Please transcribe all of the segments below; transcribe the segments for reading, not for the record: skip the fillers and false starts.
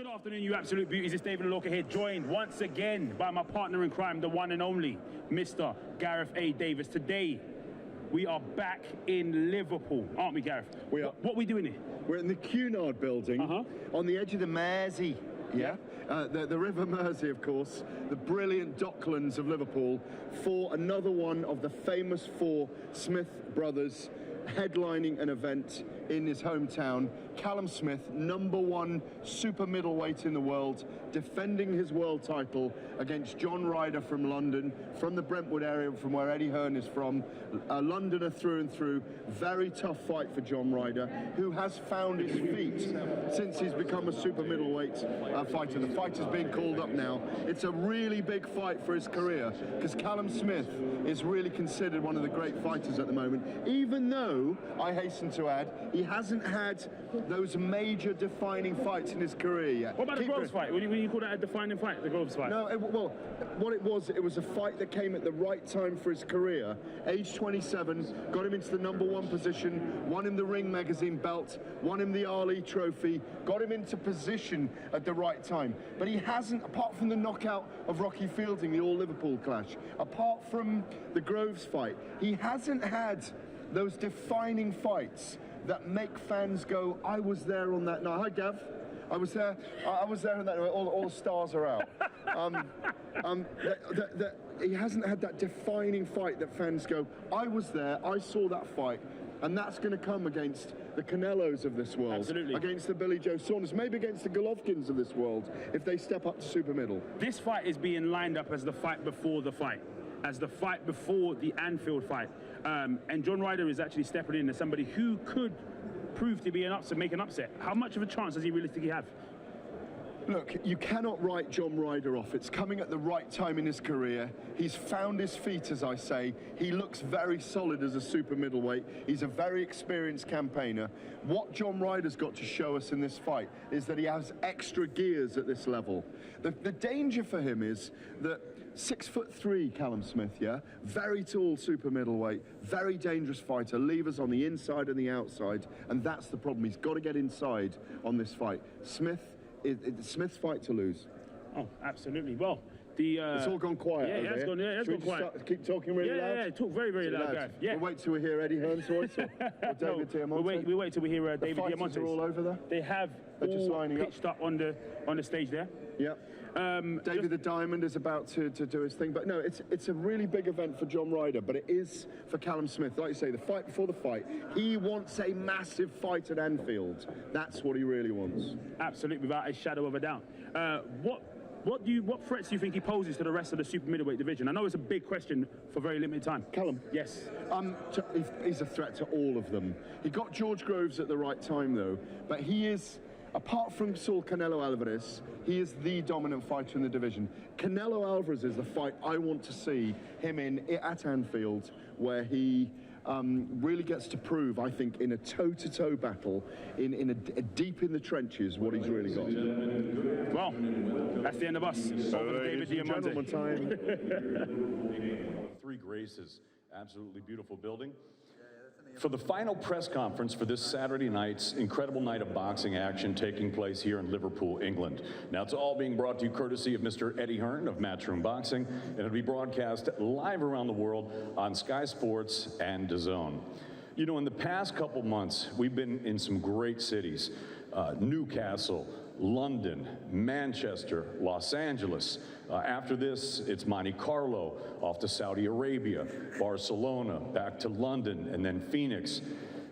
Good afternoon, you absolute beauties. It's David Alorka here, joined once again by my partner in crime, the one and only Mr. Gareth A. Davies. Today, we are back in Liverpool, aren't we, Gareth? We are. What are we doing here? We're in the Cunard building, on the edge of the Mersey. The River Mersey, of course, the brilliant docklands of Liverpool, for another one of the famous four Smith brothers headlining an event in his hometown. Callum Smith, #1 super middleweight in the world, defending his world title against John Ryder from London, from the Brentwood area, from where Eddie Hearn is from. A Londoner through and through. Very tough fight for John Ryder, who has found his feet since he's become a super middleweight fighter. The fight is being called up now. It's a really big fight for his career, because Callum Smith is really considered one of the great fighters at the moment, even though, I hasten to add, he hasn't had those major defining fights in his career yet. What about the Groves fight? When you call that a defining fight, the Groves fight? No, well, what it was a fight that came at the right time for his career. Age 27, got him into the #1 position, won him the Ring Magazine belt, won him the Ali Trophy, got him into position at the right time. But he hasn't, apart from the knockout of Rocky Fielding, the all-Liverpool clash, apart from the Groves fight, he hasn't had those defining fights that make fans go, I was there on that night. Hi, Gav. I was there on that night. All the stars are out. He hasn't had that defining fight that fans go, I was there, I saw that fight. And that's going to come against the Canelos of this world. Absolutely. Against the Billy Joe Saunders, maybe against the Golovkins of this world, if they step up to super middle. This fight is being lined up as the fight before the fight, as the fight before the Anfield fight. And John Ryder is actually stepping in as somebody who could prove to be an upset, make an upset. How much of a chance does he realistically have? Look, you cannot write John Ryder off. It's coming at the right time in his career. He's found his feet, as I say. He looks very solid as a super middleweight. He's a very experienced campaigner. What John Ryder's got to show us in this fight is that he has extra gears at this level. The danger for him is that 6'3", Callum Smith, very tall super middleweight, very dangerous fighter, levers on the inside and the outside, and that's the problem. He's got to get inside on this fight. It's Smith's fight to lose. Oh, absolutely. Well, it's all gone quiet. Yeah, it's gone quiet. Keep talking really loud. Yeah, talk very, very loud, Gareth. Yeah. We'll wait till we hear Eddie Hearn's voice or David Diamante. We'll wait till we hear David Diamante. The fighters are all over there. They have all pitched up on the stage there. Yeah. David the Diamond is about to do his thing, but no, it's a really big event for John Ryder, but it is for Callum Smith. Like you say, the fight before the fight, he wants a massive fight at Anfield. That's what he really wants. Absolutely, without a shadow of a doubt. What threats do you think he poses to the rest of the super middleweight division? I know it's a big question for very limited time. Callum? Yes. He's a threat to all of them. He got George Groves at the right time, though, but he is, apart from Saul Canelo Alvarez, he is the dominant fighter in the division. Canelo Alvarez is the fight I want to see him in at Anfield, where he really gets to prove, I think, in a toe-to-toe battle, in a deep in the trenches, what he's really got. Well, that's the end of us. Over to David Diamante. Time. Three Graces, absolutely beautiful building. For the final press conference for this Saturday night's incredible night of boxing action taking place here in Liverpool, England. Now, it's all being brought to you courtesy of Mr. Eddie Hearn of Matchroom Boxing, and it'll be broadcast live around the world on Sky Sports and DAZN. You know, in the past couple months, we've been in some great cities, Newcastle, London, Manchester, Los Angeles. After this, it's Monte Carlo, off to Saudi Arabia, Barcelona, back to London, and then Phoenix.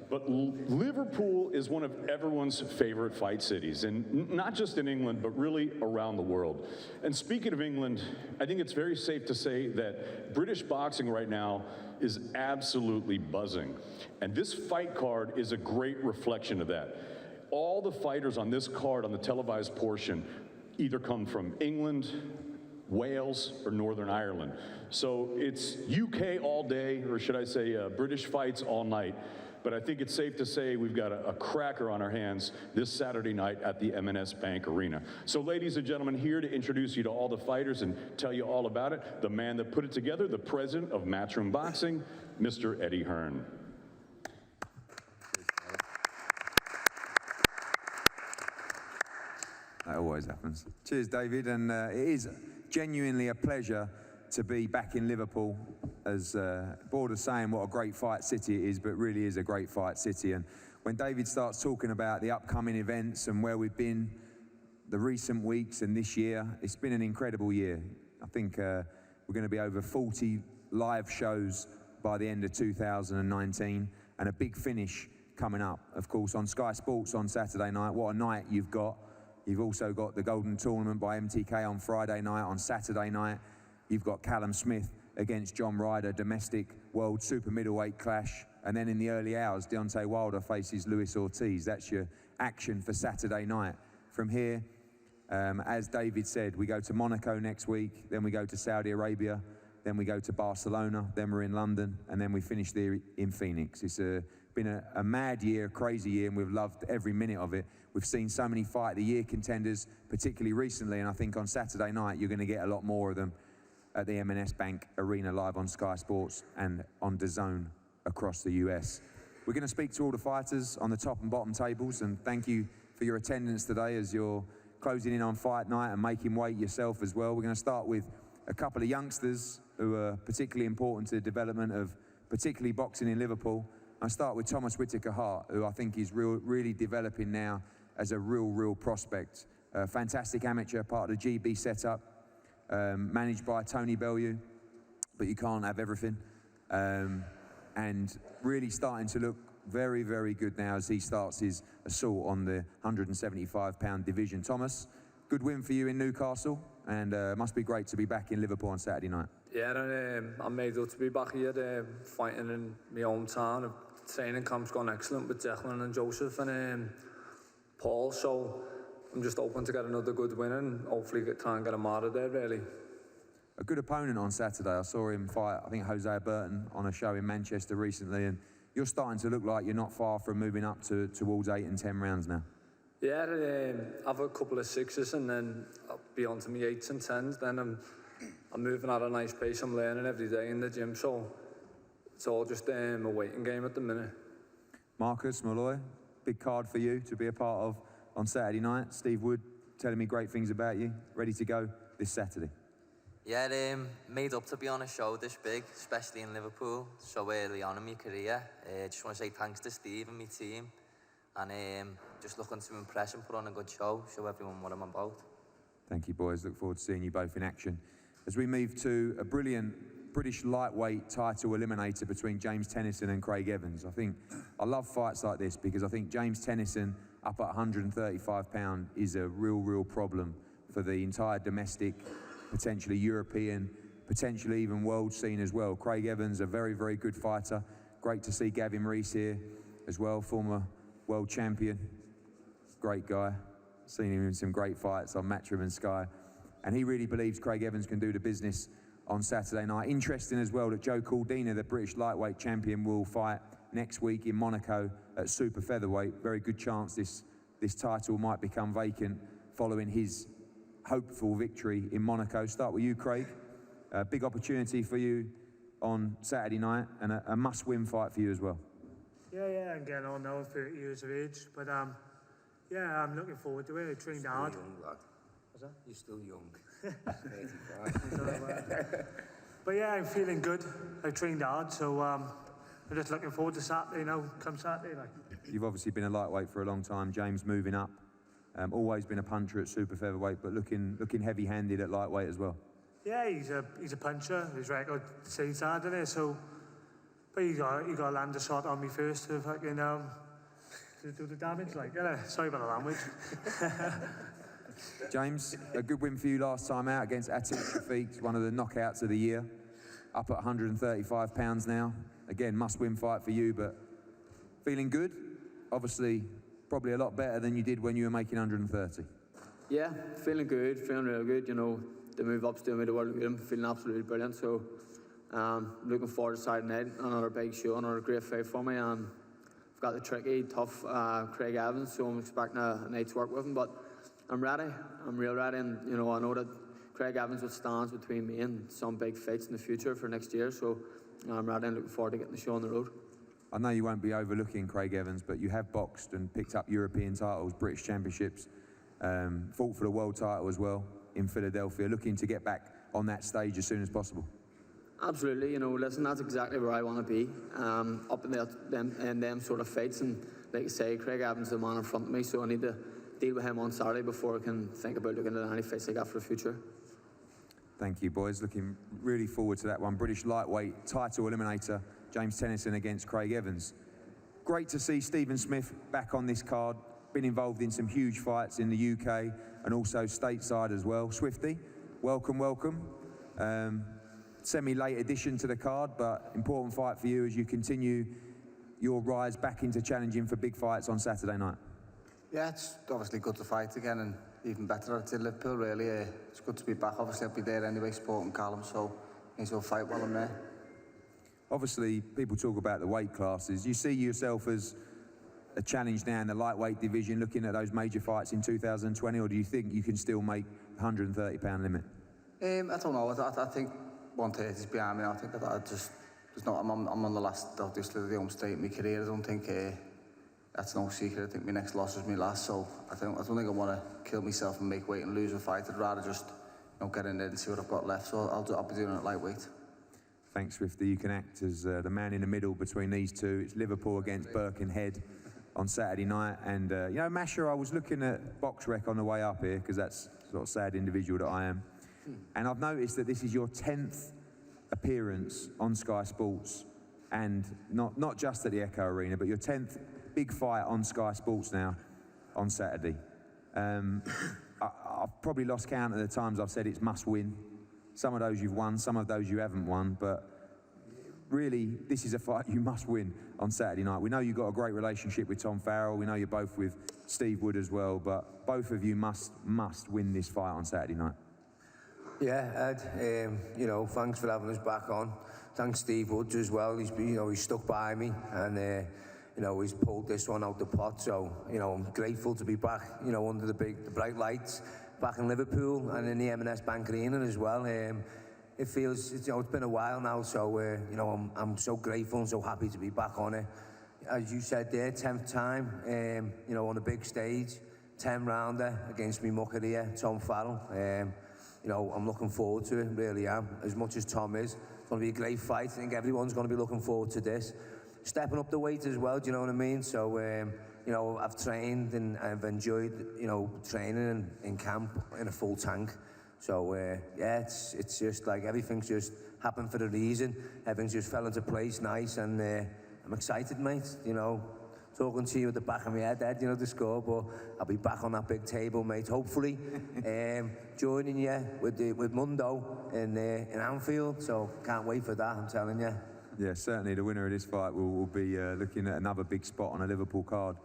But Liverpool is one of everyone's favorite fight cities, and not just in England, but really around the world. And speaking of England, I think it's very safe to say that British boxing right now is absolutely buzzing. And this fight card is a great reflection of that. All the fighters on this card, on the televised portion, either come from England, Wales, or Northern Ireland. So it's UK all day, or should I say British fights all night. But I think it's safe to say we've got a cracker on our hands this Saturday night at the M&S Bank Arena. So ladies and gentlemen, here to introduce you to all the fighters and tell you all about it, the man that put it together, the president of Matchroom Boxing, Mr. Eddie Hearn. That always happens. Cheers, David, and it is genuinely a pleasure to be back in Liverpool. As bored of saying what a great fight city it is, but it really is a great fight city. And when David starts talking about the upcoming events and where we've been the recent weeks and this year, it's been an incredible year. I think we're going to be over 40 live shows by the end of 2019, and a big finish coming up, of course, on Sky Sports on Saturday night. What a night you've got. You've also got the Golden Tournament by MTK on Friday night. On Saturday night, you've got Callum Smith against John Ryder, domestic world super middleweight clash. And then in the early hours, Deontay Wilder faces Luis Ortiz. That's your action for Saturday night. From here, as David said, we go to Monaco next week, then we go to Saudi Arabia, then we go to Barcelona, then we're in London, and then we finish there in Phoenix. It's been a mad year, a crazy year, and we've loved every minute of it. We've seen so many Fight of the Year contenders, particularly recently, and I think on Saturday night you're going to get a lot more of them at the M&S Bank Arena live on Sky Sports and on DAZN across the US. We're going to speak to all the fighters on the top and bottom tables, and thank you for your attendance today as you're closing in on fight night and making weight yourself as well. We're going to start with a couple of youngsters who are particularly important to the development of particularly boxing in Liverpool. I start with Thomas Whittaker-Hart, who I think is really developing now as a real prospect. Fantastic amateur, part of the GB setup, managed by Tony Bellew, but you can't have everything. And really starting to look very good now as he starts his assault on the 175-pound division. Thomas, good win for you in Newcastle, and must be great to be back in Liverpool on Saturday night. Yeah, I'm made up to be back here fighting in my hometown. The training camp's gone excellent with Declan and Joseph and Paul, so I'm just hoping to get another good win and hopefully try and get him out of there, really. A good opponent on Saturday. I saw him fight, I think, Jose Burton on a show in Manchester recently, and you're starting to look like you're not far from moving up towards 8 and 10 rounds now. Yeah, I've a couple of 6s and then I'll be on to my 8s and 10s. Then I'm moving at a nice pace. I'm learning every day in the gym, so it's all just a waiting game at the minute. Marcus Malloy, big card for you to be a part of on Saturday night. Steve Wood telling me great things about you. Ready to go this Saturday. Yeah, made up to be on a show this big, especially in Liverpool, so early on in my career. Just want to say thanks to Steve and my team, and just looking to impress and put on a good show, show everyone what I'm about. Thank you, boys. Look forward to seeing you both in action. As we move to a brilliant British lightweight title eliminator between James Tennyson and Craig Evans. I love fights like this because I think James Tennyson up at 135 pound is a real problem for the entire domestic, potentially European, potentially even world scene as well. Craig Evans, a very good fighter. Great to see Gavin Rees here as well, former world champion. Great guy. Seen him in some great fights on Matchroom and Sky. And he really believes Craig Evans can do the business on Saturday night. Interesting as well that Joe Caldina, the British lightweight champion, will fight next week in Monaco at super featherweight. Very good chance this title might become vacant following his hopeful victory in Monaco. Start with you, Craig. Big opportunity for you on Saturday night and a must-win fight for you as well. Yeah, I'm getting on now, 30 years of age, but yeah, I'm looking forward to it. I trained hard. You're still young. But yeah, I'm feeling good. I trained hard, so I'm just looking forward to Saturday now, come Saturday. You've obviously been a lightweight for a long time. James moving up. Always been a puncher at super featherweight, but looking heavy-handed at lightweight as well. Yeah, he's a puncher. His record says that, doesn't it? So, but you got to land a shot on me first to fucking to do the damage. Sorry about the language. James, a good win for you last time out against Atik Shafiq, one of the knockouts of the year. Up at 135 pounds now. Again, must-win fight for you, but feeling good. Obviously, probably a lot better than you did when you were making 130. Yeah, feeling good, feeling real good. You know, the move up's doing me the world. I'm feeling absolutely brilliant. So, looking forward to Saturday night. Another big show, another great fight for me. I've got the tricky, tough Craig Evans, so I'm expecting a night's work with him. But I'm ready. I'm real ready, and you know, I know that Craig Evans would stand between me and some big fights in the future for next year. So, I'm ready and looking forward to getting the show on the road. I know you won't be overlooking Craig Evans, but you have boxed and picked up European titles, British championships Fought for the world title as well in Philadelphia, looking to get back on that stage as soon as possible. Absolutely, you know, listen, that's exactly where I want to be, up in them sort of fights, and like I say, Craig Evans is the man in front of me, so I need to deal with him on Saturday before I can think about looking at any fights I got for the future. Thank you, boys. Looking really forward to that one. British lightweight title eliminator, James Tennyson against Craig Evans. Great to see Stephen Smith back on this card. Been involved in some huge fights in the UK and also stateside as well. Swifty, welcome, welcome. Semi-late addition to the card, but important fight for you as you continue your rise back into challenging for big fights on Saturday night. Yeah, it's obviously good to fight again, and even better at Liverpool, really. It's good to be back. Obviously, I'll be there anyway, supporting Callum, so he's will fight while I'm there. Obviously, people talk about the weight classes. You see yourself as a challenge now in the lightweight division, looking at those major fights in 2020, or do you think you can still make the 130-pound limit? I don't know. I think 130 is behind me now. I think that I just, there's not. I'm on the last, obviously, the home straight in my career. I don't think that's no secret. I think my next loss is my last, so I don't think I want to kill myself and make weight and lose a fight. I'd rather just, you know, get in there and see what I've got left. So I'll be doing it lightweight. Thanks, Swifty. You can act as the man in the middle between these two. It's Liverpool against Birkenhead on Saturday night. And, you know, Masha, I was looking at BoxRec on the way up here, because that's the sort of sad individual that I am. And I've noticed that this is your 10th appearance on Sky Sports, and not just at the Echo Arena, but your 10th big fight on Sky Sports now on Saturday. I've probably lost count of the times I've said it's must win. Some of those you've won, some of those you haven't won, but really, this is a fight you must win on Saturday night. We know you've got a great relationship with Tom Farrell. We know you're both with Steve Wood as well, but both of you must win this fight on Saturday night. Yeah, Ed, you know, thanks for having us back on. Thanks Steve Wood as well. He's stuck by me, and you know, he's pulled this one out the pot. So, you know, I'm grateful to be back, you know, under the bright lights, back in Liverpool and in the M&S Bank Arena as well. It feels, you know, it's been a while now, so you know, I'm so grateful and so happy to be back on it. As you said there, 10th time, you know, on a big stage, 10-rounder against me mucker Tom Farrell. You know, I'm looking forward to it, really am, as much as Tom is. It's going to be a great fight. I think everyone's going to be looking forward to this. Stepping up the weight as well, do you know what I mean? So, you know, I've trained and I've enjoyed, you know, training in camp in a full tank. So, yeah, it's just like everything's just happened for a reason. Everything's just fell into place nice, and I'm excited, mate, you know. Talking to you at the back of my head, Ed, you know, the score, but I'll be back on that big table, mate, hopefully. Joining you with Mundo in Anfield, so can't wait for that, I'm telling you. Yeah, certainly the winner of this fight will be looking at another big spot on a Liverpool card.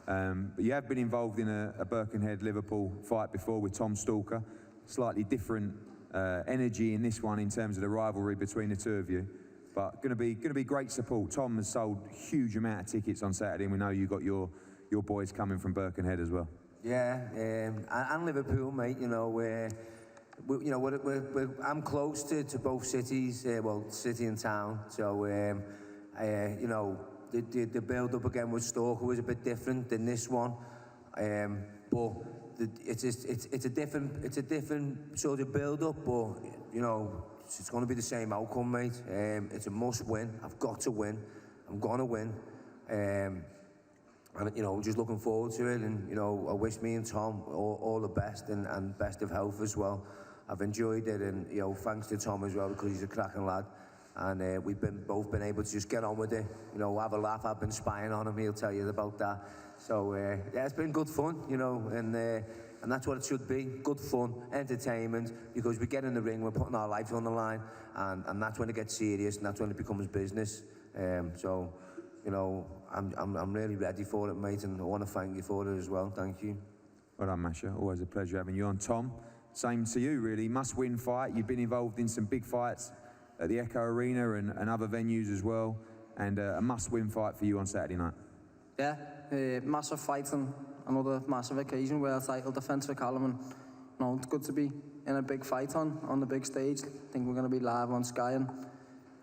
But you have been involved in a Birkenhead-Liverpool fight before with Tom Stalker. Slightly different energy in this one in terms of the rivalry between the two of you. But going to be great support. Tom has sold a huge amount of tickets on Saturday, and we know you got your boys coming from Birkenhead as well. Yeah, and Liverpool, mate. You know, I'm close to both cities. Well, city and town. So, you know, the build up again with Stalker was a bit different than this one, but it's a different sort of build up. But you know, it's going to be the same outcome, mate. It's a must win. I've got to win. I'm going to win. And, you know, just looking forward to it. And, you know, I wish me and Tom all the best and best of health as well. I've enjoyed it. And, you know, thanks to Tom as well, because he's a cracking lad. And we've both been able to just get on with it. You know, have a laugh. I've been spying on him. He'll tell you about that. So, yeah, it's been good fun, you know. And that's what it should be, good fun, entertainment, because we get in the ring, we're putting our life on the line, and that's when it gets serious, and that's when it becomes business. So, you know, I'm really ready for it, mate, and I want to thank you for it as well. Thank you. Well done, Masha. Always a pleasure having you on. Tom, same to you, really. Must-win fight. You've been involved in some big fights at the Echo Arena and other venues as well, and a must-win fight for you on Saturday night. Yeah, massive fight and another massive occasion, world title defence for Callum, and you know, it's good to be in a big fight on the big stage. I think we're going to be live on Sky, and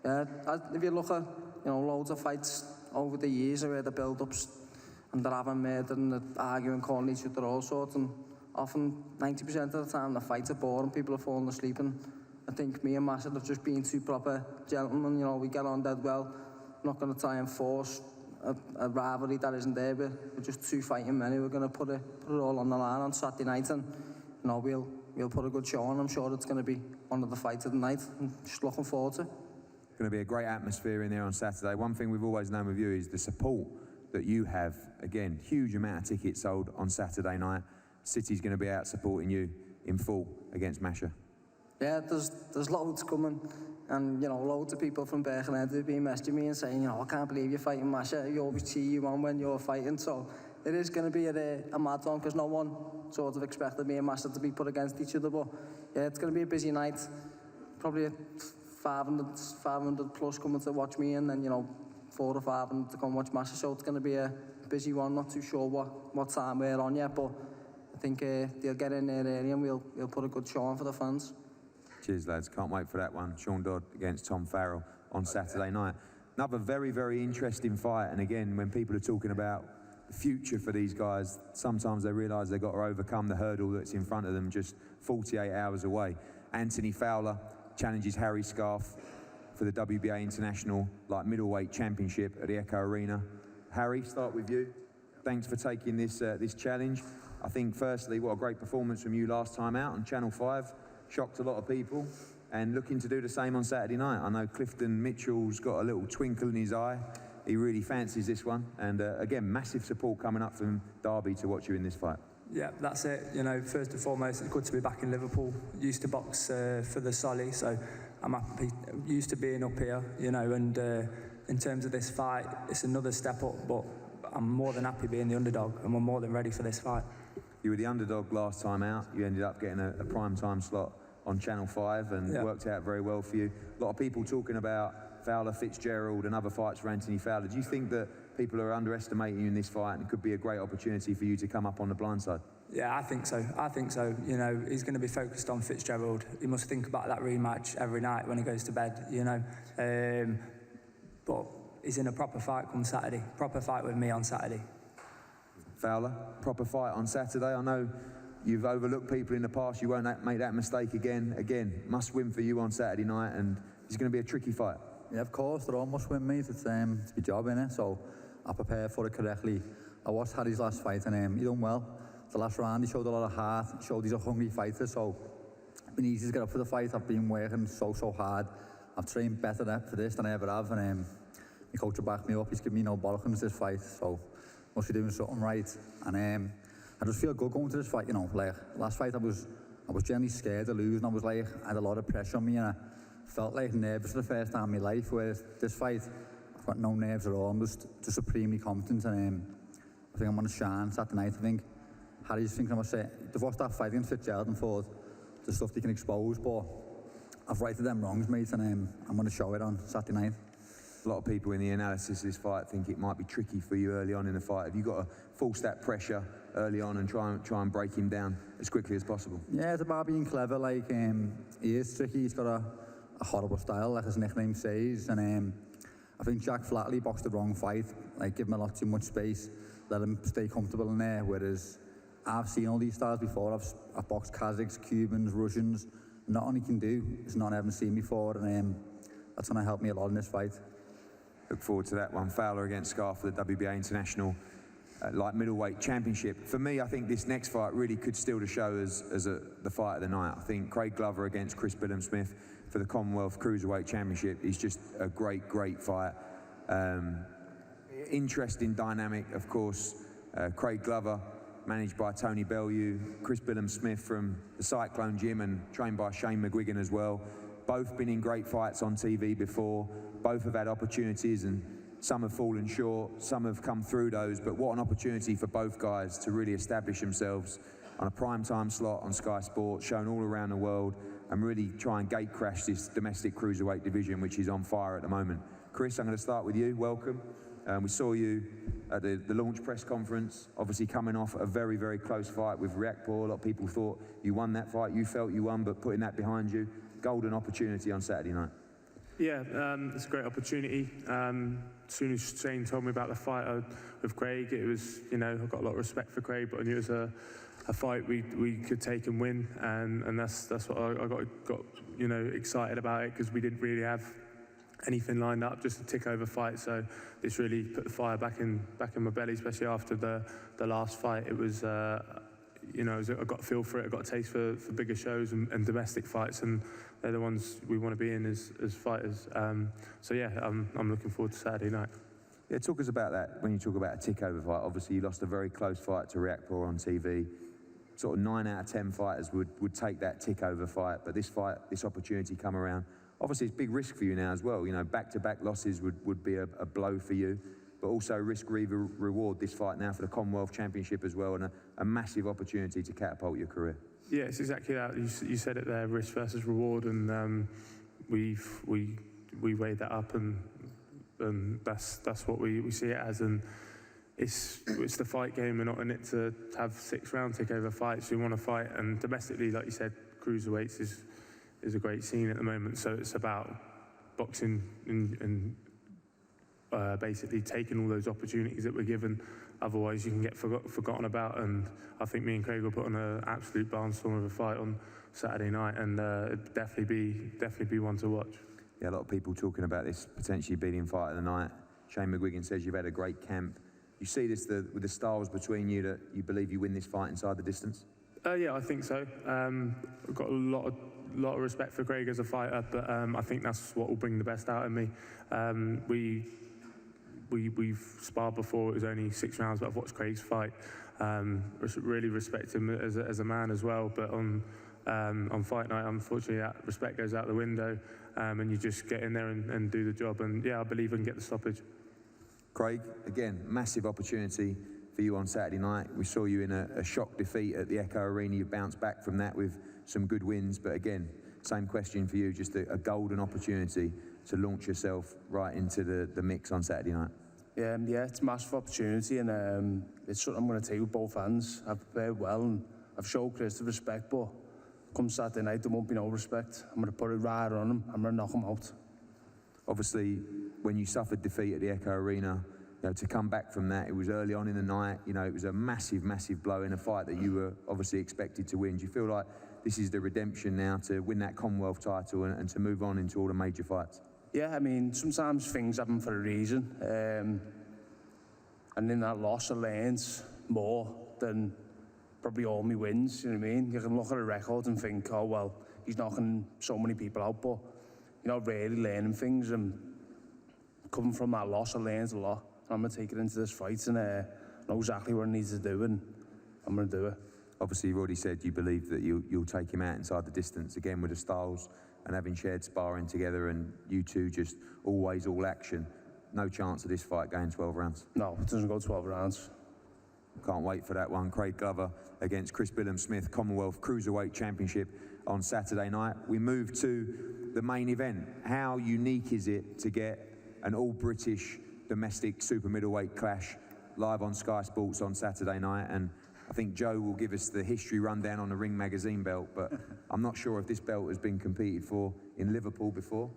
yeah, if you look at, you know, loads of fights over the years where the build-ups and they're having murder and they're arguing, calling each other all sorts, and often 90% of the time the fights are boring, people are falling asleep, and I think me and Massad have just been two proper gentlemen. You know, we get on dead well. We're not going to try and force a rivalry that isn't there, but we're just two fighting men who are going to put it all on the line on Saturday night, and you know, we'll put a good show on. I'm sure it's going to be one of the fights of the night, and just looking forward to it. It's going to be a great atmosphere in there on Saturday. One thing we've always known with you is the support that you have. Again, huge amount of tickets sold on Saturday night. City's going to be out supporting you in full against Masha. Yeah, there's loads coming, and you know, loads of people from Birkenhead who've been messaging me and saying, you know, I can't believe you're fighting Masha. You always cheer you on when you're fighting. So it is going to be a mad one, because no one sort of expected me and Masha to be put against each other. But yeah, it's going to be a busy night. Probably 500 plus coming to watch me, and then, you know, 400 or 500 to come watch Masha. So it's going to be a busy one. Not too sure what time we're on yet, but I think they'll get in there early, and we'll put a good show on for the fans. Cheers, lads. Can't wait for that one. Sean Dodd against Tom Farrell on Saturday night. Another very, very interesting fight. And again, when people are talking about the future for these guys, sometimes they realise they've got to overcome the hurdle that's in front of them just 48 hours away. Anthony Fowler challenges Harry Scarf for the WBA International Light Middleweight Championship at the Echo Arena. Harry, start with you. Thanks for taking this challenge. I think, firstly, what a great performance from you last time out on Channel 5. Shocked a lot of people, and looking to do the same on Saturday night. I know Clifton Mitchell's got a little twinkle in his eye. He really fancies this one, and again, massive support coming up from Derby to watch you in this fight. Yeah, that's it. You know, first and foremost, it's good to be back in Liverpool. Used to box for the Solly, so I'm happy. Used to being up here, you know, and in terms of this fight, it's another step up, but I'm more than happy being the underdog, and we're more than ready for this fight. You were the underdog last time out. You ended up getting a prime time slot on Channel 5, and worked out very well for you. A lot of people talking about Fowler, Fitzgerald and other fights for Anthony Fowler. Do you think that people are underestimating you in this fight, and it could be a great opportunity for you to come up on the blind side? Yeah, I think so. I think so. You know, he's going to be focused on Fitzgerald. He must think about that rematch every night when he goes to bed, you know. But he's in a proper fight come Saturday. Proper fight with me on Saturday. Fowler, proper fight on Saturday. I know you've overlooked people in the past. You won't make that mistake again. Again, must win for you on Saturday night, and it's going to be a tricky fight. Yeah, of course, they're all must win, mate. It's my job, innit? So I prepared for it correctly. I watched Harry's last fight, and he done well. The last round, he showed a lot of heart, showed he's a hungry fighter, so it's been easy to get up for the fight. I've been working so hard. I've trained better for this than I ever have, and my coach will back me up. He's given me no bollocks this fight, so must be doing something right. And I just feel good going to this fight, you know. Like, last fight I was generally scared of losing. I had a lot of pressure on me, and I felt like nervous for the first time in my life, whereas this fight, I've got no nerves at all. I'm just supremely confident, and I think I'm going to shine Saturday night. I think Harry's thinking I must say, they've watched that fight against Fitzgerald and thought the stuff they can expose, but I've righted them wrongs, mate, and I'm going to show it on Saturday night. A lot of people in the analysis of this fight think it might be tricky for you early on in the fight. Have you got to force that pressure early on and try and break him down as quickly as possible? Yeah, it's about being clever. Like, he is tricky. He's got a horrible style, like his nickname says. And I think Jack Flatley boxed the wrong fight. Like, give him a lot too much space, let him stay comfortable in there. Whereas I've seen all these styles before. I've boxed Kazakhs, Cubans, Russians. Nothing he can do is not ever seen before, and that's going to help me a lot in this fight. Look forward to that one. Fowler against Scarf for the WBA International Light Middleweight Championship. For me, I think this next fight really could steal the show as the fight of the night. I think Craig Glover against Callum Smith for the Commonwealth Cruiserweight Championship is just a great fight. Interesting dynamic, of course. Craig Glover, managed by Tony Bellew, Callum Smith from the Cyclone Gym and trained by Shane McGuigan as well. Both been in great fights on TV before. Both have had opportunities, and some have fallen short, some have come through those, but what an opportunity for both guys to really establish themselves on a primetime slot on Sky Sports, shown all around the world, and really try and gate crash this domestic cruiserweight division, which is on fire at the moment. Chris, I'm going to start with you. Welcome. We saw you at the launch press conference, obviously coming off a very close fight with Riakporhe. A lot of people thought you won that fight. You felt you won, but putting that behind you, golden opportunity on Saturday night. Yeah, it's a great opportunity. As soon as Shane told me about the fight with Craig, it was, you know, I've got a lot of respect for Craig, but I knew it was a a fight we could take and win, and that's what I got you know, excited about it, because we didn't really have anything lined up, just a tick over fight. So this really put the fire back in my belly, especially after the last fight. It was you know, I got a feel for it. I got a taste for bigger shows and domestic fights, and they're the ones we want to be in as fighters. So yeah, I'm looking forward to Saturday night. Yeah, talk us about that. When you talk about a tick-over fight, obviously you lost a very close fight to Riakporhe on TV. Sort of 9 out of 10 fighters would take that tick-over fight, but this opportunity come around. Obviously, it's big risk for you now as well. You know, back-to-back losses would be a blow for you, but also risk-reward this fight now for the Commonwealth Championship as well, and a massive opportunity to catapult your career. Yeah, it's exactly that. You said it there, risk versus reward, and we weighed that up, and that's what we see it as. And it's the fight game. We're not in it to have 6-round takeover fights. We want to fight, and domestically, like you said, cruiserweights is a great scene at the moment. So it's about boxing and basically taking all those opportunities that we're given. Otherwise, you can get forgotten about. And I think me and Craig will put on an absolute barnstorm of a fight on Saturday night, and it'd definitely be one to watch. Yeah, a lot of people talking about this potentially being fight of the night. Shane McGuigan says you've had a great camp. You see this with the styles between you, that you believe you win this fight inside the distance? Yeah, I think so. I've got a lot of respect for Craig as a fighter, but I think that's what will bring the best out of me. We've sparred before. It was only 6 rounds, but I've watched Craig's fight. Really respect him as a man as well. But on fight night, unfortunately, that respect goes out the window, and you just get in there and do the job. And yeah, I believe I can get the stoppage. Craig, again, massive opportunity for you on Saturday night. We saw you in a shock defeat at the Echo Arena. You bounced back from that with some good wins. But again, same question for you, just a golden opportunity to launch yourself right into the mix on Saturday night. Yeah, it's a massive opportunity, and it's something I'm going to take with both hands. I've prepared well, and I've showed Chris the respect, but come Saturday night, there won't be no respect. I'm going to put it right on him. I'm going to knock him out. Obviously, when you suffered defeat at the Echo Arena, you know, to come back from that, it was early on in the night. You know, it was a massive, massive blow in a fight that you were obviously expected to win. Do you feel like this is the redemption now to win that Commonwealth title and to move on into all the major fights? Yeah, I mean, sometimes things happen for a reason. And in that loss, I learned more than probably all my wins, you know what I mean? You can look at a record and think, oh, well, he's knocking so many people out, but you're not really learning things. And coming from that loss, I learned a lot. I'm going to take it into this fight and know exactly what I need to do, and I'm going to do it. Obviously, you've already said you believe that you'll take him out inside the distance, again with the styles and having shared sparring together, and you two just always all action. No chance of this fight going 12 rounds? No, it doesn't go 12 rounds. Can't wait for that one. Craig Glover against Callum Smith, Commonwealth Cruiserweight Championship on Saturday night. We move to the main event. How unique is it to get an all-British domestic super middleweight clash live on Sky Sports on Saturday night? And I think Joe will give us the history rundown on the Ring Magazine belt, but I'm not sure if this belt has been competed for in Liverpool before.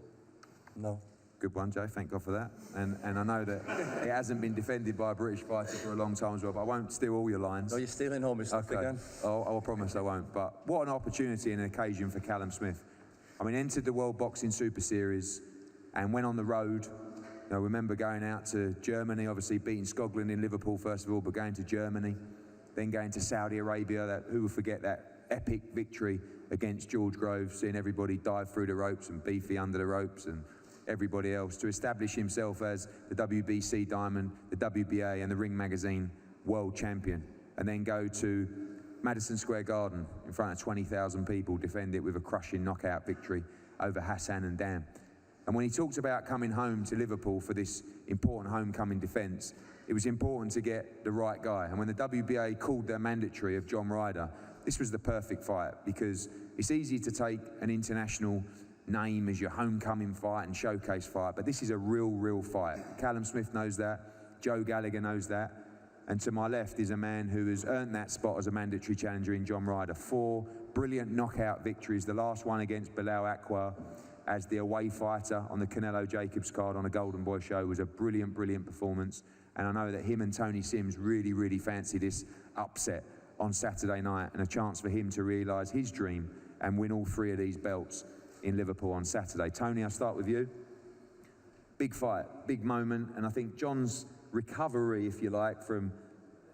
No. Good one, Joe. Thank God for that. And I know that it hasn't been defended by a British fighter for a long time as well, but I won't steal all your lines. No, you're stealing all my stuff again. I'll promise I won't. But what an opportunity and an occasion for Callum Smith. I mean, entered the World Boxing Super Series and went on the road. You know, remember going out to Germany, obviously beating Skoglund in Liverpool first of all, but going to Germany, then going to Saudi Arabia. Who will forget that epic victory against George Groves, seeing everybody dive through the ropes and Beefy under the ropes and everybody else, to establish himself as the WBC Diamond, the WBA and the Ring Magazine World Champion, and then go to Madison Square Garden in front of 20,000 people, defend it with a crushing knockout victory over Hassan and Dan. And when he talked about coming home to Liverpool for this important homecoming defence, it was important to get the right guy. And when the WBA called their mandatory of John Ryder, this was the perfect fight, because it's easy to take an international name as your homecoming fight and showcase fight, but this is a real fight. Callum Smith knows that, Joe Gallagher knows that, and to my left is a man who has earned that spot as a mandatory challenger in John Ryder. 4 brilliant knockout victories, the last one against Bilal Akwa as the away fighter on the Canelo Jacobs card on a Golden Boy show was a brilliant performance, and I know that him and Tony Sims really fancy this upset on Saturday night, and a chance for him to realise his dream and win all 3 of these belts in Liverpool on Saturday. Tony, I'll start with you. Big fight, big moment, and I think John's recovery, if you like, from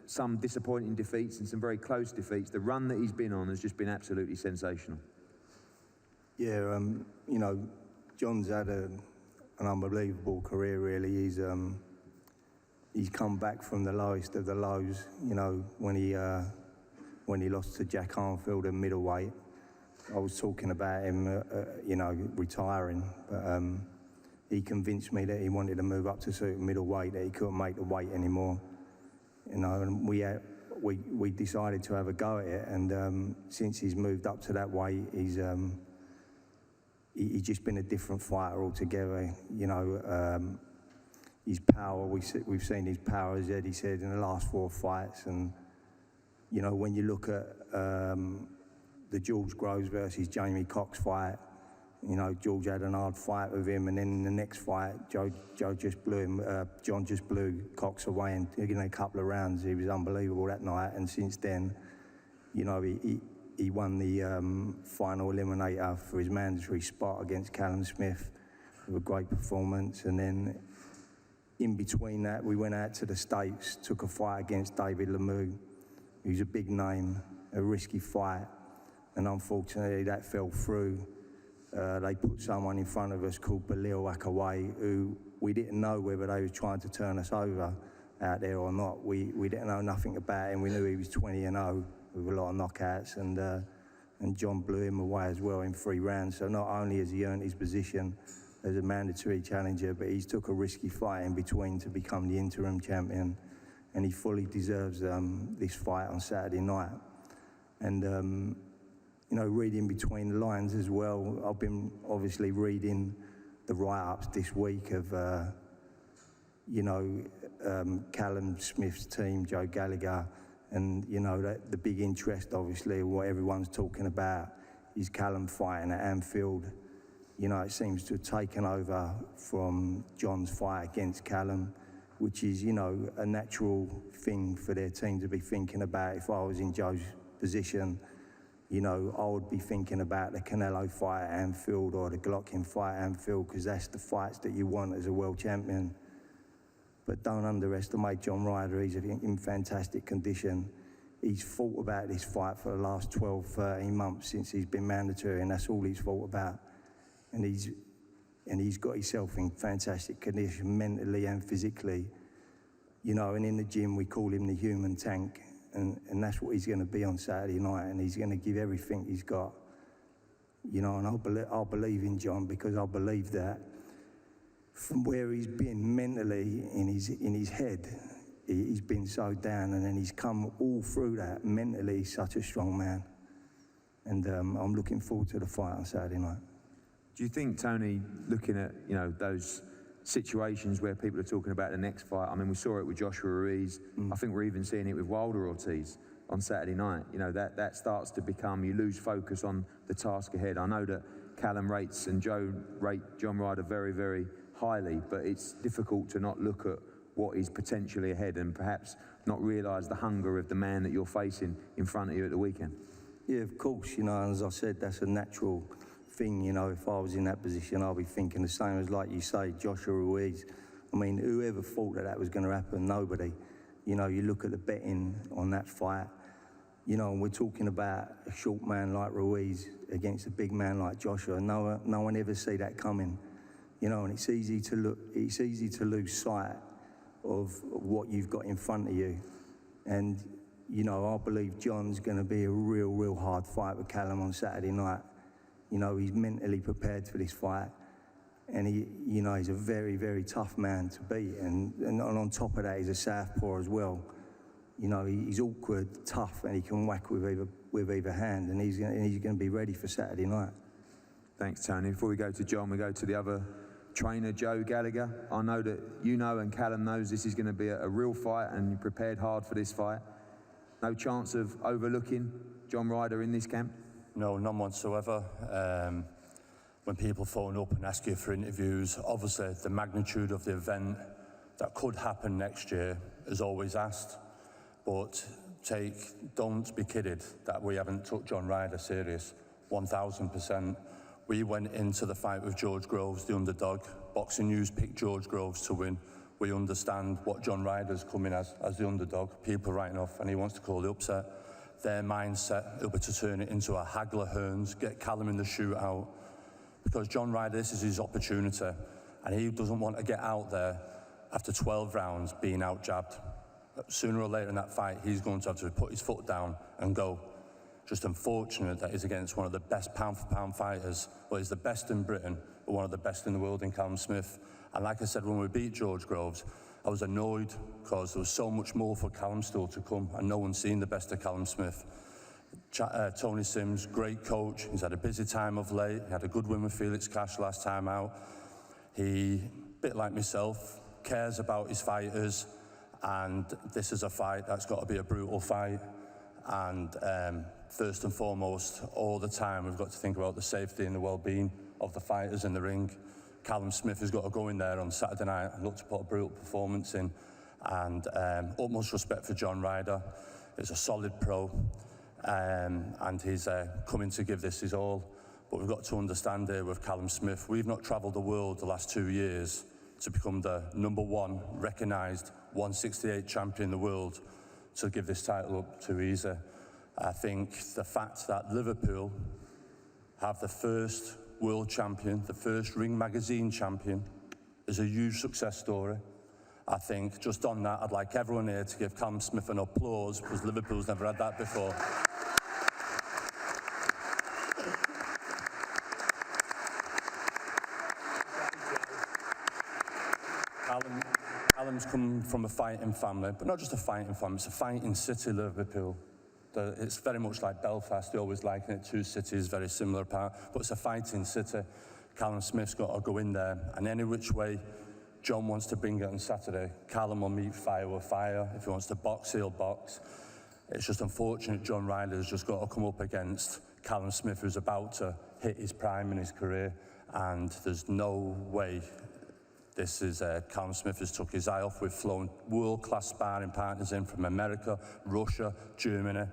some disappointing defeats and some very close defeats, the run that he's been on has just been absolutely sensational. Yeah, you know, John's had an unbelievable career, really. He's come back from the lowest of the lows, you know, when he lost to Jack Arnfield at middleweight. I was talking about him, you know, retiring, but he convinced me that he wanted to move up to super middleweight, that he couldn't make the weight anymore. You know, and we decided to have a go at it, and since he's moved up to that weight, he's just been a different fighter altogether. You know, his power, we've seen his power, as Eddie said, in the last 4 fights, and you know, when you look at the George Groves versus Jamie Cox fight, you know, George had an hard fight with him, and then in the next fight, John just blew Cox away in a couple of rounds. He was unbelievable that night, and since then, you know, he won the final eliminator for his mandatory spot against Callum Smith with a great performance, and then in between that, we went out to the States, took a fight against David Lemieux, who's a big name, a risky fight, and unfortunately that fell through. They put someone in front of us called Belil Akaway, who we didn't know whether they were trying to turn us over out there or not. We didn't know nothing about him. We knew he was 20-0 with a lot of knockouts, and John blew him away as well in 3 rounds. So not only has he earned his position as a mandatory challenger, but he's took a risky fight in between to become the interim champion, and he fully deserves this fight on Saturday night. And you know, reading between the lines as well, I've been obviously reading the write-ups this week of, you know, Callum Smith's team, Joe Gallagher, and, you know, the big interest, obviously, what everyone's talking about is Callum fighting at Anfield. You know, it seems to have taken over from John's fight against Callum, which is, you know, a natural thing for their team to be thinking about. If I was in Joe's position, you know, I would be thinking about the Canelo fight at Anfield or the Golovkin fight at Anfield, because that's the fights that you want as a world champion. But don't underestimate John Ryder. He's in fantastic condition. He's thought about this fight for the last 12, 13 months since he's been mandatory, and that's all he's thought about. And he's got himself in fantastic condition, mentally and physically. You know, and in the gym, we call him the human tank. And that's what he's going to be on Saturday night, and he's going to give everything he's got. You know, and I'll believe in John, because I believe that from where he's been mentally in his head, he's been so down, and then he's come all through that mentally. He's such a strong man, and I'm looking forward to the fight on Saturday night. Do you think, Tony, looking at, you know, those situations where people are talking about the next fight, I mean, we saw it with Joshua Ruiz. I think we're even seeing it with Wilder Ortiz on Saturday night. You know, that starts to become, you lose focus on the task ahead. I know that Callum rates and Joe rate John Ryder very, very highly, but it's difficult to not look at what is potentially ahead and perhaps not realise the hunger of the man that you're facing in front of you at the weekend. Yeah, of course, you know, as I said, that's a natural thing. You know, if I was in that position, I'll be thinking the same as, like you say, Joshua Ruiz. I mean, whoever thought that was going to happen? Nobody. You know, you look at the betting on that fight, you know, and we're talking about a short man like Ruiz against a big man like Joshua. No one ever see that coming. You know, and it's easy to lose sight of what you've got in front of you. And, you know, I believe John's going to be a real hard fight with Callum on Saturday night. You know, he's mentally prepared for this fight, and you know, he's a very tough man to beat. And on top of that, he's a southpaw as well. You know, he's awkward, tough, and he can whack with either hand. And he's going to be ready for Saturday night. Thanks, Tony. Before we go to John, we go to the other trainer, Joe Gallagher. I know that you know, and Callum knows, this is going to be a real fight, and you prepared hard for this fight. No chance of overlooking John Ryder in this camp? No, none whatsoever. When people phone up and ask you for interviews, obviously the magnitude of the event that could happen next year is always asked, but don't be kidded that we haven't took John Ryder serious. 1000%. We went into the fight with George Groves, the underdog. Boxing News picked George Groves to win. We understand what John Ryder's coming as the underdog. People writing off, and he wants to call the upset. Their mindset will be to turn it into a Hagler Hearns, get Callum in the shootout. Because John Ryder, this is his opportunity, and he doesn't want to get out there after 12 rounds being out-jabbed. Sooner or later in that fight, he's going to have to put his foot down and go. Just unfortunate that he's against one of the best pound-for-pound fighters. Well, he's the best in Britain, but one of the best in the world in Callum Smith. And like I said, when we beat George Groves, I was annoyed because there was so much more for Callum still to come, and no one's seen the best of Callum Smith. Tony Sims, great coach. He's had a busy time of late. He had a good win with Felix Cash last time out. He, a bit like myself, cares about his fighters, and this is a fight that's got to be a brutal fight. And first and foremost, all the time, we've got to think about the safety and the well-being of the fighters in the ring. Callum Smith has got to go in there on Saturday night and look to put a brutal performance in. And utmost respect for John Ryder. He's a solid pro, and he's coming to give this his all. But we've got to understand here with Callum Smith, we've not travelled the world the last 2 years to become the #1 recognised 168 champion in the world to give this title up too easy. I think the fact that Liverpool have the first world champion, the first Ring Magazine champion, is a huge success story. I think just on that, I'd like everyone here to give Callum Smith an applause, because Liverpool's never had that before. Callum's come from a fighting family, but not just a fighting family, it's a fighting city, Liverpool. It's very much like Belfast, they always liken it, two cities very similar apart, but it's a fighting city. Callum Smith's got to go in there, and any which way John wants to bring it on Saturday, Callum will meet fire with fire. If he wants to box, he'll box. It's just unfortunate John Ryder's just got to come up against Callum Smith, who's about to hit his prime in his career, and there's no way this is Callum Smith has took his eye off. We've flown world-class sparring partners in from America, Russia, Germany.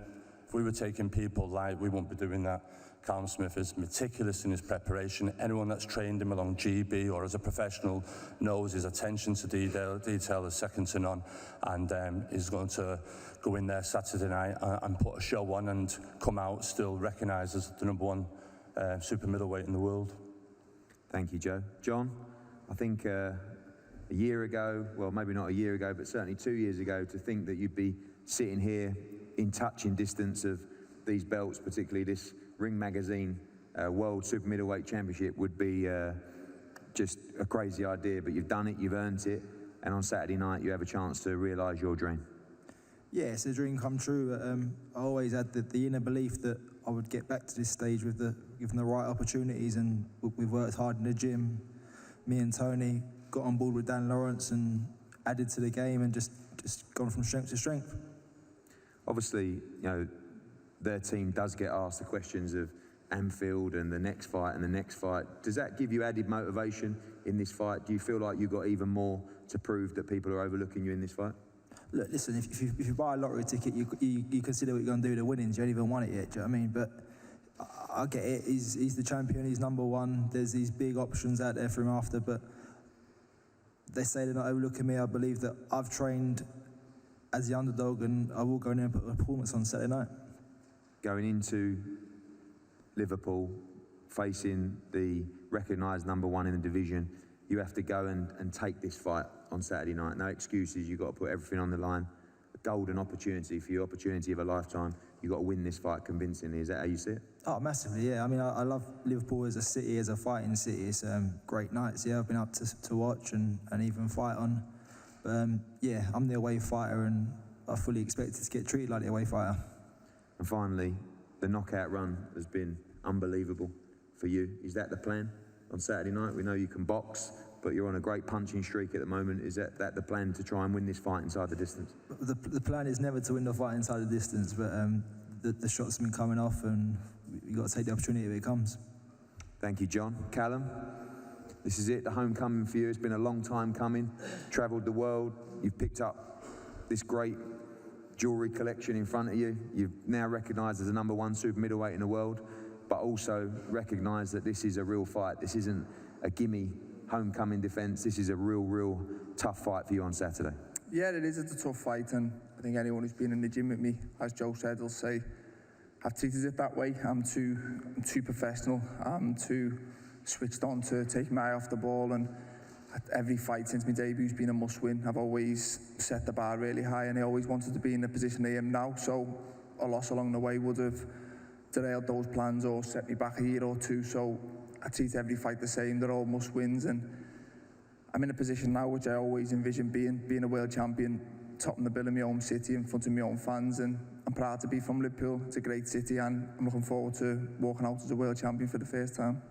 If we were taking people live, we wouldn't be doing that. Callum Smith is meticulous in his preparation. Anyone that's trained him along GB or as a professional knows his attention to detail is second to none. And he's going to go in there Saturday night and put a show on and come out still recognised as the #1 super middleweight in the world. Thank you, Joe. John, I think a year ago, well, maybe not a year ago, but certainly 2 years ago, to think that you'd be sitting here in touching distance of these belts, particularly this Ring Magazine World Super Middleweight Championship, would be just a crazy idea, but you've done it, you've earned it, and on Saturday night you have a chance to realise your dream. Yeah, it's a dream come true. I always had the inner belief that I would get back to this stage with given the right opportunities, and we've worked hard in the gym. Me and Tony got on board with Dan Lawrence and added to the game and just gone from strength to strength. Obviously, you know, their team does get asked the questions of Anfield and the next fight and the next fight. Does that give you added motivation in this fight? Do you feel like you've got even more to prove that people are overlooking you in this fight? Look, listen, if you buy a lottery ticket, you consider what you're going to do with the winnings. You haven't even won it yet, do you know what I mean? But I get it, he's the champion, he's #1. There's these big options out there for him after, but they say they're not overlooking me. I believe that I've trained as the underdog, and I will go in there and put a performance on Saturday night. Going into Liverpool, facing the recognised #1 in the division, you have to go and take this fight on Saturday night. No excuses, you've got to put everything on the line. A golden opportunity for you, opportunity of a lifetime. You've got to win this fight convincingly. Is that how you see it? Oh, massively, yeah. I mean, I love Liverpool as a city, as a fighting city. It's great nights, yeah. I've been up to watch and even fight on. But yeah, I'm the away fighter, and I fully expect to get treated like the away fighter. And finally, the knockout run has been unbelievable for you. Is that the plan on Saturday night? We know you can box, but you're on a great punching streak at the moment. Is that the plan, to try and win this fight inside the distance? The plan is never to win the fight inside the distance, but the shots have been coming off, and you've got to take the opportunity if it comes. Thank you, John. Callum, this is it, the homecoming for you. It's been a long time coming. Travelled the world. You've picked up this great jewellery collection in front of you. You're now recognised as the #1 super middleweight in the world, but also recognise that this is a real fight. This isn't a gimme homecoming defence. This is a real tough fight for you on Saturday. Yeah, it is. It's a tough fight, and I think anyone who's been in the gym with me, as Joe said, will say I've treated it that way. I'm too professional. I'm too switched on to take my eye off the ball, and every fight since my debut's been a must-win. I've always set the bar really high, and I always wanted to be in the position I am now. So a loss along the way would have derailed those plans or set me back a year or two. So I treat every fight the same. They're all must-wins, and I'm in a position now which I always envisioned being a world champion, topping the bill in my own city in front of my own fans, and I'm proud to be from Liverpool. It's a great city, and I'm looking forward to walking out as a world champion for the first time.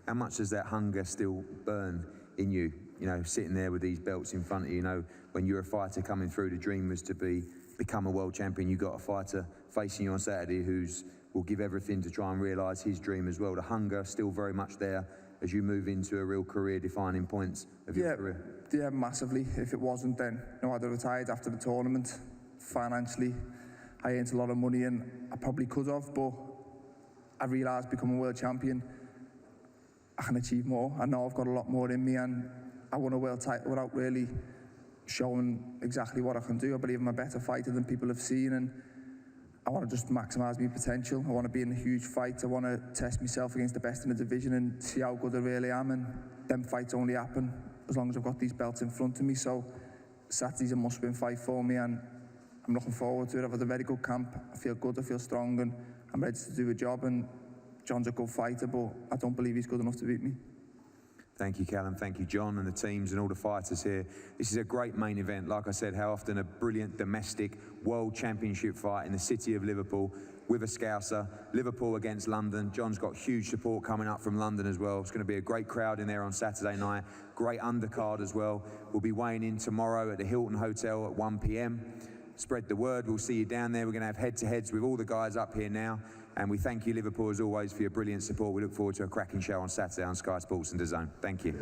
How much does that hunger still burn in you? You know, sitting there with these belts in front of you, you know, when you're a fighter coming through, the dream was to become a world champion. You've got a fighter facing you on Saturday will give everything to try and realise his dream as well. The hunger still very much there as you move into a real career-defining points of your career. Yeah, massively. If it wasn't, then I'd have retired after the tournament. Financially, I earned a lot of money, and I probably could have, but I realised becoming a world champion, I can achieve more. I know I've got a lot more in me, and I won a world title without really showing exactly what I can do. I believe I'm a better fighter than people have seen, and I want to just maximise my potential. I want to be in a huge fight. I want to test myself against the best in the division and see how good I really am, and them fights only happen as long as I've got these belts in front of me. So Saturday's a must-win fight for me, and I'm looking forward to it. I've had a very good camp. I feel good, I feel strong, and I'm ready to do a job. And John's a good fighter, but I don't believe he's good enough to beat me. Thank you, Callum. Thank you, John, and the teams and all the fighters here. This is a great main event. Like I said, how often a brilliant domestic world championship fight in the city of Liverpool with a Scouser. Liverpool against London. John's got huge support coming up from London as well. It's going to be a great crowd in there on Saturday night. Great undercard as well. We'll be weighing in tomorrow at the Hilton Hotel at 1 p.m. Spread the word. We'll see you down there. We're going to have head-to-heads with all the guys up here now. And we thank you, Liverpool, as always, for your brilliant support. We look forward to a cracking show on Saturday on Sky Sports and DAZN. Thank you.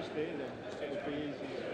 just stay then. It'll be easy. Just